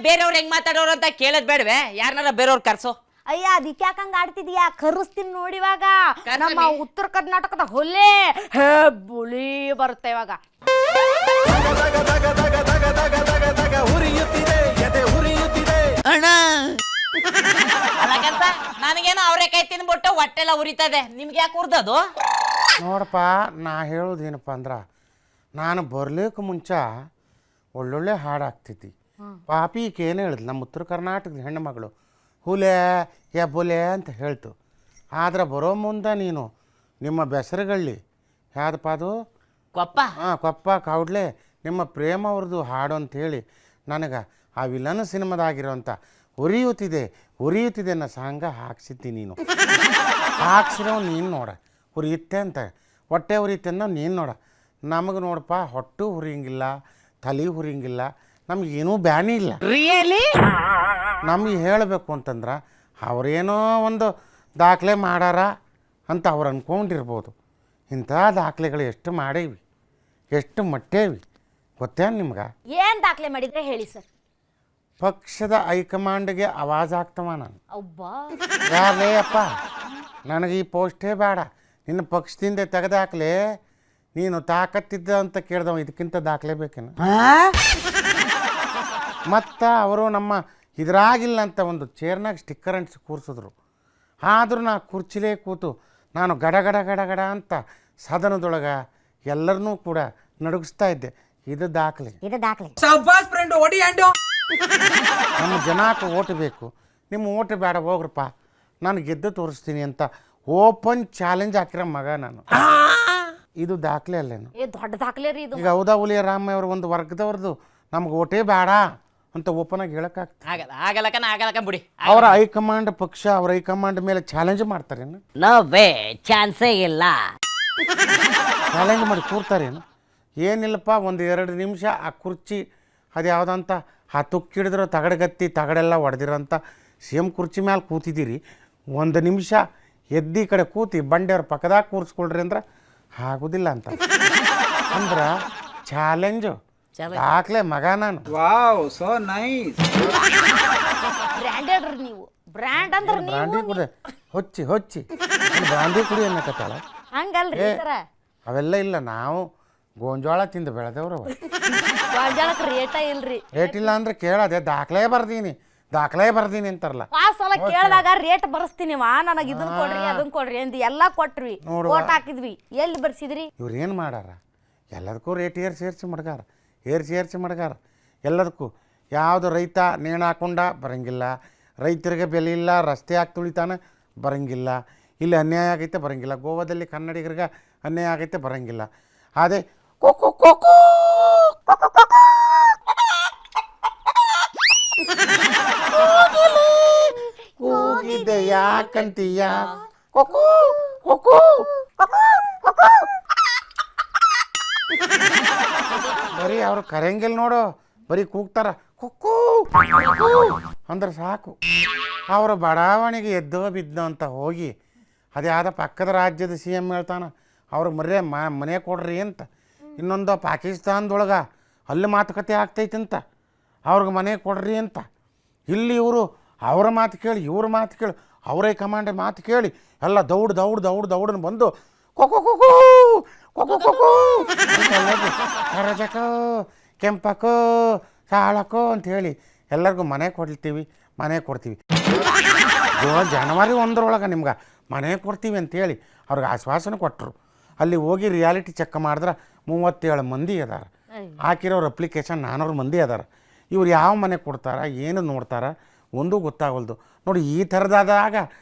ಬೇರೆಯವ್ರು ಹೆಂಗ್ ಮಾತಾಡೋರು ಅಂತ ಕೇಳದ್ ಬೇಡವೆ? ಯಾರನ್ನಾರ ಬೇರೆಯವ್ರು ಕರ್ಸೋ. ಅಯ್ಯ ಅದಕ್ಕೆ ಯಾಕಂಗ ಆಡ್ತಿದ್ಯಾ? ಕರ್ಸ್ತೀನಿ ನೋಡಿವಾಗ. ನಮ್ಮ ಉತ್ತರ ಕರ್ನಾಟಕದ ಹೊಲೆ ಬುಳಿ ಬರುತ್ತೆ ಇವಾಗ. ಅಣ್ಣ ನನಗೇನೋ ಅವ್ರೇಕಾಯಿ ತಿಂದ್ಬಿಟ್ಟು ಹೊಟ್ಟೆಲ್ಲ ಉರಿತದೆ. ನಿಮ್ಗೆ ಯಾಕೆ ಉರ್ದದು? ನೋಡಪ್ಪ, ನಾ ಹೇಳೋದೇನಪ್ಪ ಅಂದ್ರೆ, ನಾನು ಬರ್ಲಿಕ್ಕೆ ಮುಂಚೆ ಒಳ್ಳೊಳ್ಳೆ ಹಾಡು ಹಾಕ್ತೈತಿ. ಪಾಪಿ ಏನು ಹೇಳಿದ್ಲು, ನಮ್ಮ ಉತ್ತರ ಕರ್ನಾಟಕದ ಹೆಣ್ಣು ಮಗಳು ಹುಲೆ ಬೊಲೆ ಅಂತ ಹೇಳ್ತು. ಆದ್ರೆ ಬರೋ ಮುಂದೆ ನೀನು ನಿಮ್ಮ ಬೆಸರುಗಳ್ಳಿ ಯಾವ್ದಪ್ಪ ಅದು? ಕೊಪ್ಪ. ಕೊಪ್ಪ ಕೌಡ್ಲೆ ನಿಮ್ಮ ಪ್ರೇಮ ಅವ್ರದ್ದು ಹಾಡು ಅಂಥೇಳಿ ನನಗೆ ಆ ವಿಲನ್ ಸಿನಿಮಾದಾಗಿರೋಂಥ ಉರಿಯುತ್ತಿದೆ ಅನ್ನೋ ಸಾಂಗ ಹಾಕ್ಸಿದ್ದಿ ನೀನು. ಹಾಕ್ಸಿರೋ ನೀನು ನೋಡ, ಉರಿಯುತ್ತೆ ಅಂತ ಹೊಟ್ಟೆ ಉರಿಯುತ್ತೆ ಅನ್ನೋ ನೀನು ನೋಡ. ನಮಗೆ ನೋಡಪ್ಪ, ಹೊಟ್ಟು ಹುರಿಯಂಗಿಲ್ಲ, ತಲೆ ಹುರಿಯಂಗಿಲ್ಲ, ನಮಗೇನೂ ಬ್ಯಾನಿ ಇಲ್ಲ. ರಿಯಲಿ ನಮಗೆ ಹೇಳಬೇಕು ಅಂತಂದ್ರೆ ಅವರೇನೋ ಒಂದು ದಾಖಲೆ ಮಾಡಾರ ಅಂತ ಅವ್ರು ಅಂದ್ಕೊಂಡಿರ್ಬೋದು. ಇಂಥ ದಾಖಲೆಗಳು ಎಷ್ಟು ಮಾಡೇವಿ, ಎಷ್ಟು ಮಟ್ಟೇವಿ ಗೊತ್ತೇನು ನಿಮ್ಗೆ? ಏನ್ ದಾಖಲೆ ಮಾಡಿದ್ರೆ ಹೇಳಿ ಸರ್. ಪಕ್ಷದ ಹೈಕಮಾಂಡ್ಗೆ ಆವಾಜ್ ಆಗ್ತವ ನಾನು. ಅಬ್ಬಾ ಯಾರೇ ಅಪ್ಪ, ನನಗೆ ಈ ಪೋಸ್ಟೇ ಬೇಡ, ನಿನ್ನ ಪಕ್ಷದಿಂದ ತೆಗೆದಾಕ್ಲೆ, ನೀನು ತಾಕತ್ತಿದ್ದ ಅಂತ ಕೇಳ್ದವ, ಇದಕ್ಕಿಂತ ದಾಖಲೆ ಬೇಕೇನು? ಮತ್ತು ಅವರು ನಮ್ಮ ಇದ್ರಾಗಿಲ್ಲ ಅಂತ ಒಂದು ಚೇರ್ನಾಗ ಸ್ಟಿಕ್ಕರ್ ಅಂಟಿಸಿ ಕೂರಿಸಿದ್ರು. ಆದರೂ ನಾ ಕುರ್ಚಿಲೇ ಕೂತು ನಾನು ಗಡ ಗಡ ಗಡ ಗಡ ಅಂತ ಸದನದೊಳಗೆ ಎಲ್ಲರನ್ನೂ ಕೂಡ ನಡುಗಿಸ್ತಾ ಇದ್ದೆ. ಇದು ದಾಖಲೆ. ನಮ್ಮ ಜನಕ್ಕೆ ಓಟ್ ಬೇಕು, ನಿಮ್ಮ ಓಟ್ ಬೇಡ ಹೋಗ್ರಪ್ಪ, ನಾನು ಗೆದ್ದು ತೋರಿಸ್ತೀನಿ ಅಂತ ಓಪನ್ ಚಾಲೆಂಜ್ ಹಾಕಿರೋ ಮಗ ನಾನು. ಇದು ದಾಖಲೆ ಅಲ್ಲೇನು? ದೊಡ್ಡ ದಾಖಲೆ ರೀ ಇದು. ಈಗ ಹೌದಾ ಹುಲಿಯ ರಾಮಯ್ಯ ಅವರು ಒಂದು ವರ್ಗದವ್ರದ್ದು ನಮ್ಗೆ ಓಟೇ ಬೇಡ ಅಂತ ಓಪನ್ ಆಗಿ ಹೇಳಕ್ಕಾಗಲ್ಲ ಬಿಡಿ. ಅವರ ಹೈಕಮಾಂಡ್ ಪಕ್ಷ ಅವ್ರ ಹೈಕಮಾಂಡ್ ಮೇಲೆ ಚಾಲೆಂಜ್ ಮಾಡ್ತಾರೇನು? ನೋ ವೇ, ಚಾನ್ಸೇ ಇಲ್ಲ. ಚಾಲೆಂಜ್ ಮಾಡಿ ಕೂರ್ತಾರೇನು? ಏನಿಲ್ಲಪ್ಪ, ಒಂದು 2 ನಿಮಿಷ ಆ ಕುರ್ಚಿ ಅದು ಯಾವುದಂತ ಆ ತುಕ್ಕಿಡಿದ್ರು ತಗಡಗತ್ತಿ ತಗಡೆಲ್ಲ ಹೊಡೆದಿರೋಂಥ ಸೇಮ್ ಕುರ್ಚಿ ಮೇಲೆ ಕೂತಿದ್ದೀರಿ, 1 ನಿಮಿಷ ಎದ್ದಿ ಕಡೆ ಕೂತಿ ಬಂಡೆಯವ್ರ ಪಕ್ಕದಾಗ ಕೂರಿಸ್ಕೊಳ್ರಿ ಅಂದ್ರೆ ಆಗೋದಿಲ್ಲ ಅಂತ ಅಂದ್ರೆ ಚಾಲೆಂಜು ದಾಖಲೆ ಮಗ ನಾನು. Wow, so nice. ಬ್ರ್ಯಾಂಡೆಡ್ ರೀ ನೀವು. ಬ್ರ್ಯಾಂಡ್ ಅಂದ್ರೆ ಬ್ರಾಂಡಿ ಕುಡಿ ಹೊಚ್ಚಿ ಬ್ರಾಂಡಿ ಕುಡಿ ಅನ್ನಕತ್ತಾಳ. ಹಂಗಲ್ರಿ ಸರ, ಅವೆಲ್ಲ ಇಲ್ಲ, ನಾವು ಗೋಂಜಾಳ ತಿಂದು ಬೆಳೆದವ್ರವ. ಗೊಂಜಾಳಕ್ಕೆ ರೇಟ ಇಲ್ರಿ. ರೇಟ್ ಇಲ್ಲ ಅಂದ್ರೆ ಕೇಳದೆ ದಾಖಲೆ ಬರ್ದೀನಿ ಅಂತಾರಲ್ಲ. ಆ ಸಲ ಕೇಳಿದಾಗ ರೇಟ್ ಬರ್ಸ್ತೀನಿವಾ, ನನಗೆ ಇದನ್ನ ಕೊಡ್ರಿ ಅದನ್ನ ಕೊಡ್ರಿ ಅಂತ ಎಲ್ಲ ಕೊಟ್ರಿ, ಓಟ್ ಹಾಕಿದ್ವಿ. ಎಲ್ಲಿ ಬರ್ಸಿದ್ರಿ? ಇವ್ರು ಏನು ಮಾಡಾರ, ಎಲ್ಲದಕ್ಕೂ ರೇಟ್ ಏರ್ಸಿ ಮಡ್ಗಾರ ಎಲ್ಲದಕ್ಕೂ. ಯಾವುದು ರೈತ ನೇಣು ಹಾಕೊಂಡ ಬರಂಗಿಲ್ಲ, ರೈತರಿಗೆ ಬೆಲೆ ಇಲ್ಲ, ರಸ್ತೆ ಹಾಕಿ ತುಳಿತಾನೆ ಬರಂಗಿಲ್ಲ, ಇಲ್ಲಿ ಅನ್ಯಾಯ ಆಗೈತೆ ಬರಂಗಿಲ್ಲ, ಗೋವಾದಲ್ಲಿ ಕನ್ನಡಿಗರಿಗೆ ಅನ್ಯಾಯ ಆಗೈತೆ ಬರಂಗಿಲ್ಲ. ಅದೇ ಕೂಗಿದ್ದೆ ಯಾಕಂತೀಯ, ಬರೀ ಅವ್ರು ಕರೆಯಂಗಿಲ್ಲ ನೋಡು, ಬರೀ ಕೂಗ್ತಾರ ಕುಕ್ಕು ಅಂದ್ರೆ ಸಾಕು. ಅವರು ಬಡಾವಣೆಗೆ ಎದ್ದೋ ಬಿದ್ದೋ ಅಂತ ಹೋಗಿ ಅದ್ಯಾವುದೋ ಪಕ್ಕದ ರಾಜ್ಯದ CM ಹೇಳ್ತಾನೆ ಅವ್ರಿಗೆ ಮನೆ ಕೊಡ್ರಿ ಅಂತ. ಇನ್ನೊಂದು ಪಾಕಿಸ್ತಾನದೊಳಗೆ ಅಲ್ಲಿ ಮಾತುಕತೆ ಆಗ್ತೈತಂತ, ಅವ್ರಿಗೆ ಮನೆ ಕೊಡ್ರಿ ಅಂತ. ಇಲ್ಲಿ ಇವರು ಅವರ ಮಾತು ಕೇಳಿ ಇವ್ರ ಮಾತು ಕೇಳಿ ಅವರೇ ಕಮಾಂಡ್ ಮಾತು ಕೇಳಿ ಎಲ್ಲ ದೌಡ್ ಬಂದು ಕರಜಕೋ ಕೆಂಪಕೋ ಸಾಳಕೋ ಅಂತ ಹೇಳಿ ಎಲ್ಲರಿಗೂ ಮನೆ ಕೊಡ್ತೀವಿ. ಜನವರಿ 1 ನಿಮ್ಗೆ ಮನೆ ಕೊಡ್ತೀವಿ ಅಂತೇಳಿ ಅವ್ರಿಗೆ ಆಶ್ವಾಸನೆ ಕೊಟ್ಟರು. ಅಲ್ಲಿ ಹೋಗಿ ರಿಯಾಲಿಟಿ ಚೆಕ್ ಮಾಡಿದ್ರೆ 37 ಮಂದಿ ಅದಾರ, ಹಾಕಿರೋರು ಅಪ್ಲಿಕೇಶನ್ 400 ಮಂದಿ ಅದಾರ. ಇವ್ರು ಯಾವ ಮನೆ ಕೊಡ್ತಾರ, ಏನು ನೋಡ್ತಾರ ಒಂದೂ ಗೊತ್ತಾಗಲ್ದು ನೋಡಿ. ಈ ಥರದಾದಾಗ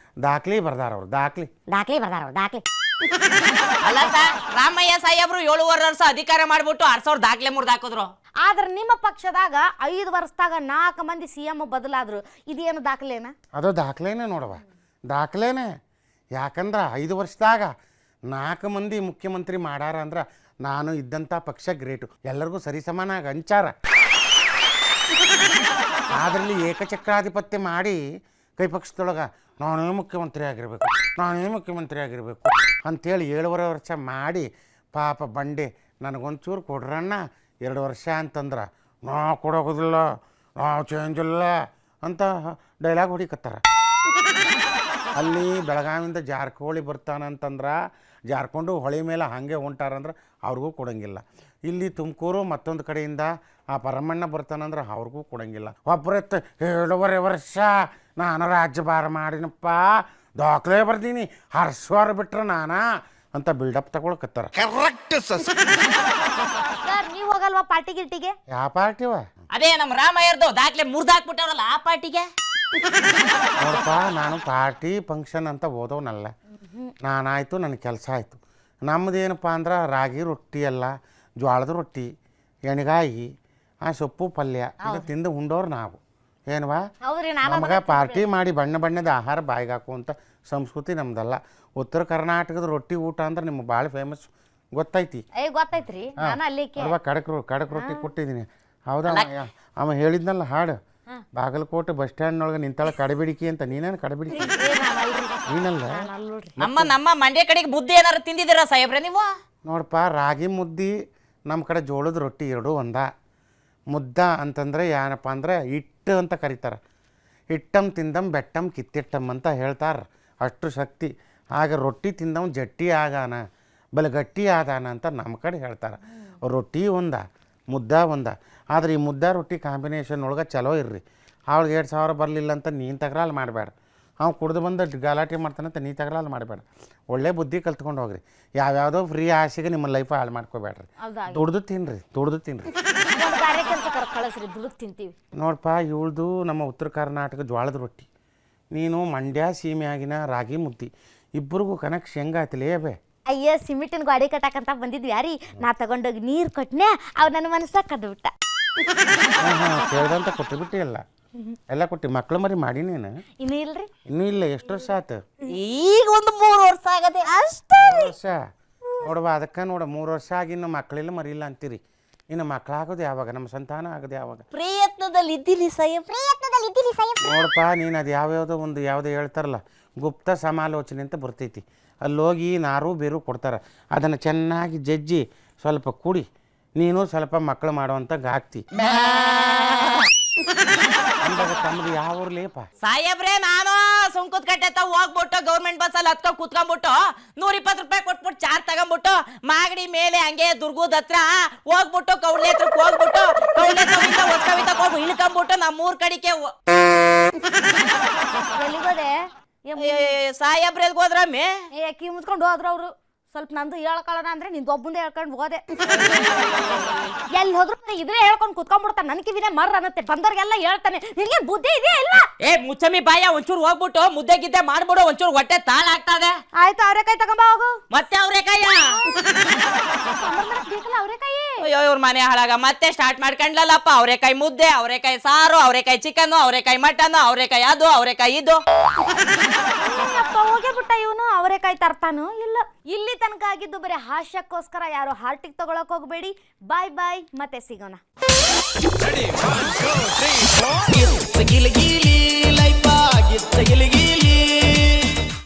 ದಾಖಲೆ ಬರ್ದಾರ ಅವ್ರು. ಅಲ್ಲ ಸರ್, ರಾಮಯ್ಯ ಸಾಹೇಬ್ರು 7 ವರ್ಷ ಅಧಿಕಾರ ಮಾಡ್ಬಿಟ್ಟು 6,000 ದಾಖಲೆ ಮುರಿದಾಕಿದ್ರು. ಆದ್ರೆ ನಿಮ್ಮ ಪಕ್ಷದಾಗ 5 ವರ್ಷದಾಗ 4 ಮಂದಿ CM ಬದಲಾದ್ರು. ಇದೇನು ದಾಖಲೆನಾ? ಅದು ದಾಖಲೆನೇ ನೋಡವ, ದಾಖಲೆನೇ. ಯಾಕಂದ್ರೆ 5 ವರ್ಷದಾಗ 4 ಮಂದಿ ಮುಖ್ಯಮಂತ್ರಿ ಮಾಡಾರ ಅಂದ್ರೆ ನಾನು ಇದ್ದಂಥ ಪಕ್ಷ ಗ್ರೇಟು, ಎಲ್ಲರಿಗೂ ಸರಿಸಮಾನಾಗಿ ಹಂಚಾರ. ಅದರಲ್ಲಿ ಏಕಚಕ್ರಾಧಿಪತ್ಯ ಮಾಡಿ ಕೈ ಪಕ್ಷದೊಳಗೆ ನಾನೇ ಮುಖ್ಯಮಂತ್ರಿ ಆಗಿರಬೇಕು ಅಂಥೇಳಿ 7.5 ವರ್ಷ ಮಾಡಿ ಪಾಪ ಬಂಡೆ ನನಗೊಂಚೂರು ಕೊಡ್ರಣ್ಣ 2 ವರ್ಷ ಅಂತಂದ್ರೆ ನಾ ಕೊಡೋಗೋದಿಲ್ಲ, ನಾವು ಚೇಂಜ್ ಇಲ್ಲ ಅಂತ ಡೈಲಾಗ್ ಹೊಡಿಕತ್ತಾರ. ಅಲ್ಲಿ ಬೆಳಗಾವಿಂದ ಜಾರಕಿಹೊಳಿ ಬರ್ತಾನಂತಂದ್ರೆ ಜಾರ್ಕೊಂಡು ಹೊಳೆ ಮೇಲೆ ಹಾಗೆ ಹೊಂಟಾರಂದ್ರೆ ಅವ್ರಿಗೂ ಕೊಡೋಂಗಿಲ್ಲ. ಇಲ್ಲಿ ತುಮಕೂರು ಮತ್ತೊಂದು ಕಡೆಯಿಂದ ಆ ಪರಮಣ್ಣ ಬರ್ತಾನಂದ್ರೆ ಅವ್ರಿಗೂ ಕೊಡೋಂಗಿಲ್ಲ. ಒಬ್ಬರತ್ತು 7.5 ವರ್ಷ ನಾನು ರಾಜ್ಯಭಾರ ಮಾಡಿನಪ್ಪ, ದಾಖಲೆ ಬರ್ದೀನಿ, ಹರ್ಸ್ವಾರ ಬಿಟ್ರೆ ನಾನಾ ಅಂತ ಬಿಲ್ಡಪ್ ತಗೊಳಕತ್ತಾರ. ಸರ್ ನೀವು ಹೋಗಲ್ವಾ ಪಾರ್ಟಿ ಗಿರ್ಟಿಗೆ? ಯಾವ ಪಾರ್ಟಿವ? ಅದೇ ನಮ್ಮ ರಾಮಯ್ಯರ್ದು ದಾಖಲೆ ಮುರ್ದಾಕ್ಬಿಟ್ಟವ್ರಲ್ಲ ಆ ಪಾರ್ಟಿಗೆ. ನೋಡಪ್ಪ, ನಾನು ಪಾರ್ಟಿ ಫಂಕ್ಷನ್ ಅಂತ ಓದೋನಲ್ಲ. ನಾನಾಯಿತು, ನನ್ನ ಕೆಲಸ ಆಯಿತು. ನಮ್ಮದೇನಪ್ಪ ಅಂದ್ರೆ ರಾಗಿ ರೊಟ್ಟಿ ಎಲ್ಲ, ಜೋಳದ ರೊಟ್ಟಿ, ಎಣ್ಗಾಯಿ, ಆ ಸೊಪ್ಪು ಪಲ್ಯ ಇದು ತಿಂದು ಉಂಡೋರು ನಾವು. ಏನವಾ ಹೌದ್ರಿ, ನಮಗೆ ಪಾರ್ಟಿ ಮಾಡಿ ಬಣ್ಣ ಬಣ್ಣದ ಆಹಾರ ಬಾಯಿಗೆ ಹಾಕುವಂಥ ಸಂಸ್ಕೃತಿ ನಮ್ದಲ್ಲ. ಉತ್ತರ ಕರ್ನಾಟಕದ ರೊಟ್ಟಿ ಊಟ ಅಂದ್ರೆ ನಿಮ್ಗೆ ಭಾಳ ಫೇಮಸ್, ಗೊತ್ತೈತಿ? ಗೊತ್ತೈತ್ರಿ, ನಾನು ಅಲ್ಲಿಕ್ಕೆ ಅಲ್ವಾ? ಕಡಕ್ ರೊಟ್ಟಿ ಕೊಟ್ಟಿದ್ದೀನಿ. ಹೌದಾ? ಅವ ಹೇಳಿದ್ನಲ್ಲ ಹಾಡು, ಬಾಗಲಕೋಟೆ ಬಸ್ ಸ್ಟ್ಯಾಂಡ್ನೊಳಗೆ ನಿಂತಾಳ ಕಡಬಿಡಿಕಿ ಅಂತ. ನೀನೇನು ಕಡಬಿಡಿಕಿ? ನೀನಲ್ಲ. ನಮ್ಮ ಮಂಡ್ಯ ಕಡೆಗೆ ಮುದ್ದೆ ಏನಾರು ತಿಂದಿದ್ದೀರಾ ಸಾಹೇಬ್ರೆ ನೀವು? ನೋಡಪ್ಪ, ರಾಗಿ ಮುದ್ದಿ ನಮ್ಮ ಕಡೆ ಜೋಳದ ರೊಟ್ಟಿ ಎರಡೂ ಒಂದ. ಮುದ್ದ ಅಂತಂದರೆ ಏನಪ್ಪ ಅಂದ್ರೆ ಹಿಟ್ಟು ಅಂತ ಕರೀತಾರೆ. ಹಿಟ್ಟಮ್ ತಿಂದಮ್ ಬೆಟ್ಟಮ್ ಕಿತ್ತಿಟ್ಟಮ್ ಅಂತ ಹೇಳ್ತಾರೆ. ಅಷ್ಟು ಶಕ್ತಿ. ಆಗ ರೊಟ್ಟಿ ತಿಂದವ್ ಜಟ್ಟಿ ಆಗಾನ, ಬಲ ಗಟ್ಟಿ ಆದಾನ ಅಂತ ನಮ್ಮ ಕಡೆ ಹೇಳ್ತಾರೆ. ರೊಟ್ಟಿ ಒಂದ, ಮುದ್ದ ಒಂದ. ಆದರೆ ಈ ಮುದ್ದ ರೊಟ್ಟಿ ಕಾಂಬಿನೇಷನ್ ಒಳಗೆ ಚಲೋ ಇರ್ರಿ. ಅವಳಿಗೆ 2,000 ಬರಲಿಲ್ಲ ಅಂತ ನೀನು ತಕರಾಲು ಮಾಡಬೇಡ. ಅವ್ನು ಕುಡ್ದು ಬಂದು ಗಲಾಟೆ ಮಾಡ್ತಾನಂತ ನೀ ತಕರಾಲು ಮಾಡಬೇಡ. ಒಳ್ಳೆ ಬುದ್ಧಿ ಕಲ್ತ್ಕೊಂಡು ಹೋಗ್ರಿ. ಯಾವ್ಯಾವುದೋ ಫ್ರೀ ಆಸೆಗೆ ನಿಮ್ಮ ಲೈಫ್ ಹಾಳು ಮಾಡ್ಕೋಬೇಡ್ರಿ. ದುಡ್ದು ತಿನ್ನಿರಿ. ಕಳಿಸ್ರಿ, ದುಡ್ಡು ತಿಂತೀವಿ. ನೋಡಪ್ಪ, ಇವಳ್ದು ನಮ್ಮ ಉತ್ತರ ಕರ್ನಾಟಕ ಜೋಳದ ರೊಟ್ಟಿ, ನೀನು ಮಂಡ್ಯ ಸೀಮೆ ಆಗಿನ ರಾಗಿ ಮುದ್ದಿ. ಇಬ್ಬರಿಗೂ ಕನಕ್ ಶೇಂಗಾ ಆಯ್ತಿಲೇ ಬೇ. ಅಯ್ಯ, ಸಿಮೆಂಟಿನ ಗಾಡಿ ಕಟ್ಟಾಕಂತ ಬಂದಿದ್ವಿ ಯಾರಿ, ನಾ ತಗೊಂಡೋಗಿ ನೀರು ಕೊಟ್ಟನೆ, ಅವ್ ನನ್ನ ಮನಸ್ಸಾಗ ಕದ್ಬಿಟ್ಟ. ಕೇಳ್ದಂತ ಕೊಟ್ಟುಬಿಟ್ಟು ಎಲ್ಲ ಕೊಟ್ಟು. ಮಕ್ಳು ಮರಿ ಮಾಡಿ ನೀನು? ಇನ್ನೂ ಇಲ್ರಿ. ಇನ್ನೂ ಇಲ್ಲ. ಎಷ್ಟು ವರ್ಷ ಆಯ್ತು? ಈಗ ಒಂದು 3 ವರ್ಷ ಆಗದೆ ಅಷ್ಟೇ. 3 ವರ್ಷ ನೋಡುವ. ಅದಕ್ಕೆ ನೋಡ, 3 ವರ್ಷ ಆಗಿ ಇನ್ನು ಮಕ್ಕಳೆಲ್ಲ ಮರಿಲ್ಲ ಅಂತೀರಿ. ಇನ್ನು ಮಕ್ಕಳಾಗೋದು ಯಾವಾಗ? ನಮ್ಮ ಸಂತಾನ ಆಗೋದು ಯಾವಾಗ? ಪ್ರಯತ್ನದಲ್ಲಿ ಇದ್ದೀರಿ ಸಾಹೇಬ್. ನೋಡಪ್ಪ, ನೀನು ಅದು ಯಾವುದೋ ಹೇಳ್ತಾರಲ್ಲ, ಗುಪ್ತ ಸಮಾಲೋಚನೆ ಅಂತ ಬರ್ತೈತಿ. ಅಲ್ಲಿ ಹೋಗಿ ನಾರು ಬೇರು ಕೊಡ್ತಾರೆ. ಅದನ್ನು ಚೆನ್ನಾಗಿ ಜಜ್ಜಿ ಸ್ವಲ್ಪ ಕುಡಿ. ನೀನು ಸ್ವಲ್ಪ ಮಕ್ಕಳು ಮಾಡುವಂತ ಗಾಕ್ತಿ. ಅಂದಾಗ ತಮ್ಮದು ಯಾವ ಊರ್ಲೇಪ? ಸಾಹೇಬ್ರೆ, ನಾನು ಸುಂಕುತ್ ಕಟ್ಟೆ ಹೋಗ್ಬಿಟ್ಟು ಗೌರ್ಮೆಂಟ್ ಬಸ್ಸಲ್ಲಿ ಹತ್ಕೊಂಡು ಕುತ್ಕೊಂಡ್ಬಿಟ್ಟು 120 ರೂಪಾಯಿ ಕೊಟ್ಬಿಟ್ಟು ಚಾರ್ ತಗೊಂಡ್ಬಿಟ್ಟು ಮಾಗಡಿ ಮೇಲೆ ಹಂಗೆ ದುರ್ಗದ ಹತ್ರ ಹೋಗ್ಬಿಟ್ಟು ಕೌಡ್ಲೆ ಹತ್ರಕ್ಕೆ ಹೋಗ್ಬಿಟ್ಟು ಕೌಡ್ಲೆ ಹೋಗಿ ಇಳ್ಕೊಂಡ್ಬಿಟ್ಟು ನಮ್ಮೂರ್ ಕಡಿಕೆ ಎಲ್ಲಿಗೋದೆ? ಸಾಹೇಬ್ರ ಎಲ್ಗೋದ್ರಮ್ಮೆ? ಕೀ ಮುಚ್ಕೊಂಡು ಹೋದ್ರು ಅವರು. ಸ್ವಲ್ಪ ನಂದು ಹೇಳ್ಕೊಳ್ಳೋಣ ಅಂದ್ರೆ ನಿಂದು ಒಬ್ಬಂದೇ ಹೇಳ್ಕೊಂಡು ಹೋದೆ. ಎಲ್ಲಿ ಹೋದ್ರು ಇದ್ರೆ ಹೇಳ್ಕೊಂಡು ಕುತ್ಕೊಂಡ್ಬಿಡ್ತಾನೆ. ನನ್ ಕಿವಿನೇ ಮರ್ರ ಅನ್ನತ್ತೆ. ಬಂದವ್ರಿಗೆಲ್ಲ ಹೇಳ್ತಾನೆ. ನಿನಗೆ ಬುದ್ಧಿ ಇದೆಯಾ ಇಲ್ಲ? ಮುಚ್ಚಮ್ಮಿ ಬಾಯ, ಒಂಚೂರು ಹೋಗ್ಬಿಟ್ಟು ಮುದ್ದೆ ಗಿದ್ದೆ ಮಾಡ್ಬಿಡು. ಒಂಚೂರು ಹೊಟ್ಟೆ ತಾಳ ಆಗ್ತದೆ. ಆಯ್ತು, ಅವ್ರೆಕಾಯಿ ತಗೊಂಬ ಹೋಗು. ಮತ್ತೆ ಅವ್ರೆಕಾಯಿ? ಅವ್ರೆಕಾಯಿ? ಅಯ್ಯೋ, ಇವ್ರ ಮನೆ ಹಾಳಾಗ ಮತ್ತೆ ಸ್ಟಾರ್ಟ್ ಮಾಡ್ಕೊಂಡ್ಲಲ್ಲಪ್ಪ. ಅವ್ರೆಕಾಯಿ ಮುದ್ದೆ, ಅವ್ರೆಕಾಯಿ ಸಾರು, ಅವ್ರೆಕಾಯಿ ಚಿಕನ್, ಅವ್ರೆಕಾಯಿ ಮಟನ್, ಅವ್ರೆಕಾಯಿ ಅದು, ಅವ್ರೆಕಾಯಿ ಇದು. ಹೋಗೇ ಬಿಟ್ಟ ಇವನು. ಅವರೆಕಾಯಿ ತರ್ತಾನು ಇಲ್ಲ. ಇಲ್ಲಿ ತನಕ ಆಗಿದ್ದು ಬರೀ ಹಾಸ್ಯಕ್ಕೋಸ್ಕರ. ಯಾರು ಹಾರ್ಟಿಗೆ ತಗೊಳಕ್ ಹೋಗ್ಬೇಡಿ. ಬಾಯ್ ಬಾಯ್, ಮತ್ತೆ ಸಿಗೋಣ. ಗಿಲಿ ಗಿಲಿ ಲೈಫ್ ಆಗಿತ್ತ ಗಿಲಿ ಗಿಲಿ